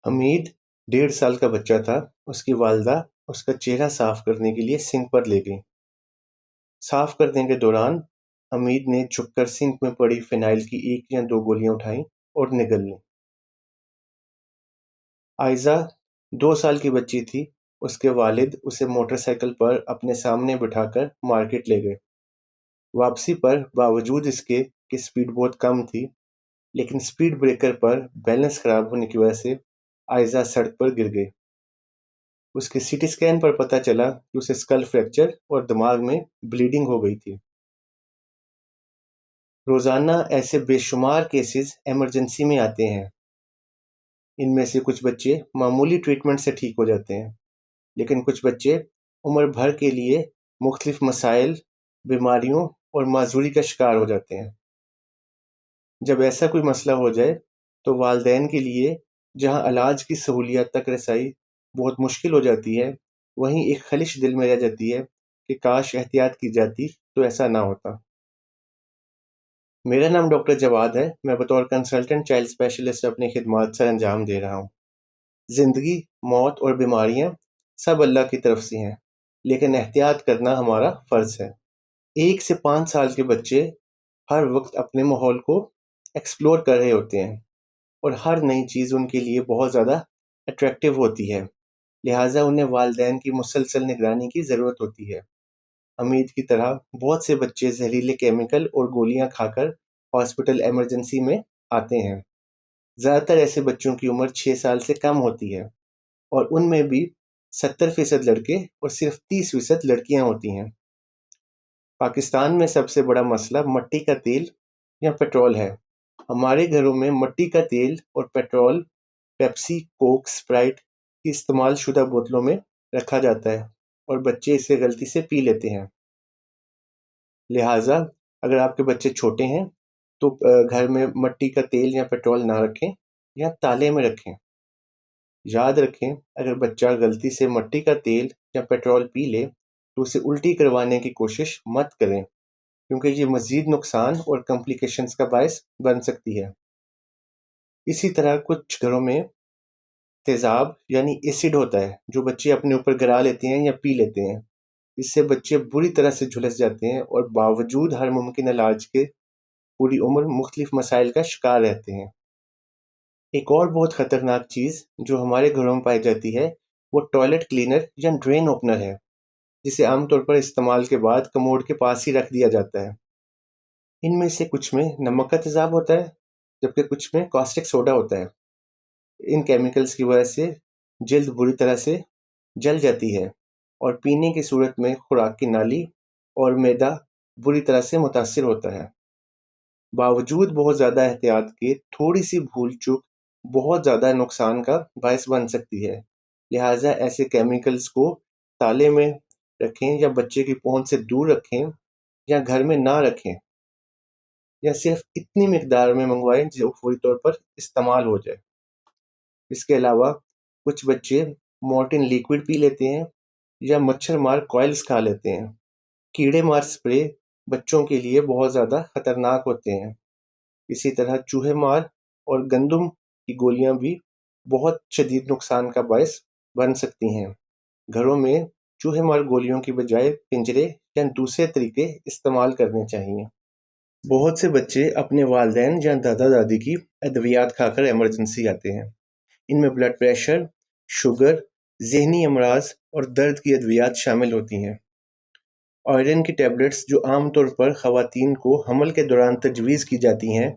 حمید 1.5 سال کا بچہ تھا۔ اس کی والدہ اس کا چہرہ صاف کرنے کے لیے سنک پر لے گئی۔ صاف کرنے کے دوران حمید نے جھک کر سنک میں پڑی فینائل کی 1 یا 2 گولیاں اٹھائیں اور نگل لیں۔ عائزہ 2 سال کی بچی تھی۔ اس کے والد اسے موٹر سائیکل پر اپنے سامنے بٹھا کر مارکیٹ لے گئے۔ واپسی پر باوجود اس کے کہ سپیڈ بہت کم تھی، لیکن سپیڈ بریکر پر بیلنس خراب ہونے کی وجہ سے عائزہ سڑک پر گر گئی۔ اس کے سی ٹی اسکین پر پتہ چلا کہ اسے اسکل فریکچر اور دماغ میں بلیڈنگ ہو گئی تھی۔ روزانہ ایسے بے شمار کیسز ایمرجنسی میں آتے ہیں۔ ان میں سے کچھ بچے معمولی ٹریٹمنٹ سے ٹھیک ہو جاتے ہیں، لیکن کچھ بچے عمر بھر کے لیے مختلف مسائل، بیماریوں اور معذوری کا شکار ہو جاتے ہیں۔ جب ایسا کوئی مسئلہ ہو جائے تو والدین کے لیے جہاں علاج کی سہولیات تک رسائی بہت مشکل ہو جاتی ہے، وہیں ایک خلش دل میں رہ جاتی ہے کہ کاش احتیاط کی جاتی تو ایسا نہ ہوتا۔ میرا نام ڈاکٹر جواد ہے۔ میں بطور کنسلٹنٹ چائلڈ اسپیشلسٹ اپنی خدمات سر انجام دے رہا ہوں۔ زندگی، موت اور بیماریاں سب اللہ کی طرف سے ہیں، لیکن احتیاط کرنا ہمارا فرض ہے۔ 1 سے 5 سال کے بچے ہر وقت اپنے ماحول کو ایکسپلور کر رہے ہوتے ہیں، اور ہر نئی چیز ان کے لیے بہت زیادہ اٹریکٹیو ہوتی ہے، لہٰذا انہیں والدین کی مسلسل نگرانی کی ضرورت ہوتی ہے۔ حمید کی طرح بہت سے بچے زہریلے کیمیکل اور گولیاں کھا کر ہاسپٹل ایمرجنسی میں آتے ہیں۔ زیادہ تر ایسے بچوں کی عمر 6 سال سے کم ہوتی ہے، اور ان میں بھی 70% لڑکے اور صرف 30% لڑکیاں ہوتی ہیں۔ پاکستان میں سب سے بڑا مسئلہ مٹی کا تیل یا پیٹرول ہے۔ ہمارے گھروں میں مٹی کا تیل اور پیٹرول پیپسی، کوک، اسپرائٹ کی استعمال شدہ بوتلوں میں رکھا جاتا ہے، اور بچے اسے غلطی سے پی لیتے ہیں۔ لہٰذا اگر آپ کے بچے چھوٹے ہیں تو گھر میں مٹی کا تیل یا پیٹرول نہ رکھیں یا تالے میں رکھیں۔ یاد رکھیں، اگر بچہ غلطی سے مٹی کا تیل یا پیٹرول پی لے تو اسے الٹی کروانے کی کوشش مت کریں، کیونکہ یہ مزید نقصان اور کمپلیکیشنز کا باعث بن سکتی ہے۔ اسی طرح کچھ گھروں میں تیزاب یعنی ایسڈ ہوتا ہے، جو بچے اپنے اوپر گرا لیتے ہیں یا پی لیتے ہیں۔ اس سے بچے بری طرح سے جھلس جاتے ہیں اور باوجود ہر ممکن علاج کے پوری عمر مختلف مسائل کا شکار رہتے ہیں۔ ایک اور بہت خطرناک چیز جو ہمارے گھروں میں پائی جاتی ہے وہ ٹوائلٹ کلینر یا ڈرین اوپنر ہے، جسے عام طور پر استعمال کے بعد کموڈ کے پاس ہی رکھ دیا جاتا ہے۔ ان میں سے کچھ میں نمک کا تیزاب ہوتا ہے، جبکہ کچھ میں کاسٹک سوڈا ہوتا ہے۔ ان کیمیکلز کی وجہ سے جلد بری طرح سے جل جاتی ہے، اور پینے کی صورت میں خوراک کی نالی اور معدہ بری طرح سے متاثر ہوتا ہے۔ باوجود بہت زیادہ احتیاط کے تھوڑی سی بھول چوک بہت زیادہ نقصان کا باعث بن سکتی ہے، لہٰذا ایسے کیمیکلز کو تالے میں رکھیں یا بچے کی پہنچ سے دور رکھیں، یا گھر میں نہ رکھیں، یا صرف اتنی مقدار میں منگوائیں جو فوری طور پر استعمال ہو جائے۔ اس کے علاوہ کچھ بچے مورٹن لیکوڈ پی لیتے ہیں یا مچھر مار کوئلز کھا لیتے ہیں۔ کیڑے مار سپرے بچوں کے لیے بہت زیادہ خطرناک ہوتے ہیں۔ اسی طرح چوہے مار اور گندم کی گولیاں بھی بہت شدید نقصان کا باعث بن سکتی ہیں۔ گھروں میں چوہے مار گولیوں کی بجائے پنجرے یا دوسرے طریقے استعمال کرنے چاہیے۔ بہت سے بچے اپنے والدین یا دادا دادی کی ادویات کھا کر ایمرجنسی آتے ہیں۔ ان میں بلڈ پریشر، شوگر، ذہنی امراض اور درد کی ادویات شامل ہوتی ہیں۔ آئرن کی ٹیبلٹس جو عام طور پر خواتین کو حمل کے دوران تجویز کی جاتی ہیں،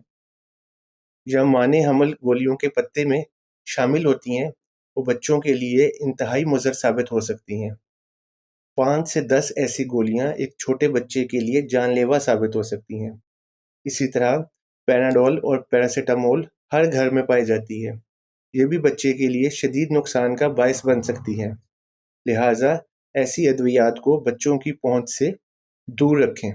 یا مانع حمل گولیوں کے پتے میں شامل ہوتی ہیں، وہ بچوں کے لیے انتہائی مضر ثابت ہو سکتی ہیں۔ 5 سے 10 ایسی گولیاں ایک چھوٹے بچے کے لیے جان لیوا ثابت ہو سکتی ہیں۔ اسی طرح پیناڈول اور پیراسیٹامول ہر گھر میں پائی جاتی ہے، یہ بھی بچے کے لیے شدید نقصان کا باعث بن سکتی ہے، لہٰذا ایسی ادویات کو بچوں کی پہنچ سے دور رکھیں۔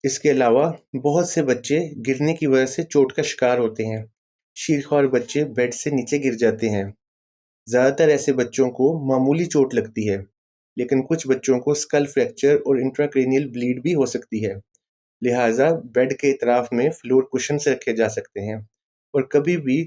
اس کے علاوہ بہت سے بچے گرنے کی وجہ سے چوٹ کا شکار ہوتے ہیں۔ شیرخوار بچے بیڈ سے نیچے گر جاتے ہیں۔ زیادہ تر ایسے بچوں کو معمولی چوٹ لگتی ہے، لیکن کچھ بچوں کو اسکل فریکچر اور انٹراکرینیل بلیڈ بھی ہو سکتی ہے، لہٰذا بیڈ کے اطراف میں فلور کشنز رکھے جا سکتے ہیں، اور کبھی بھی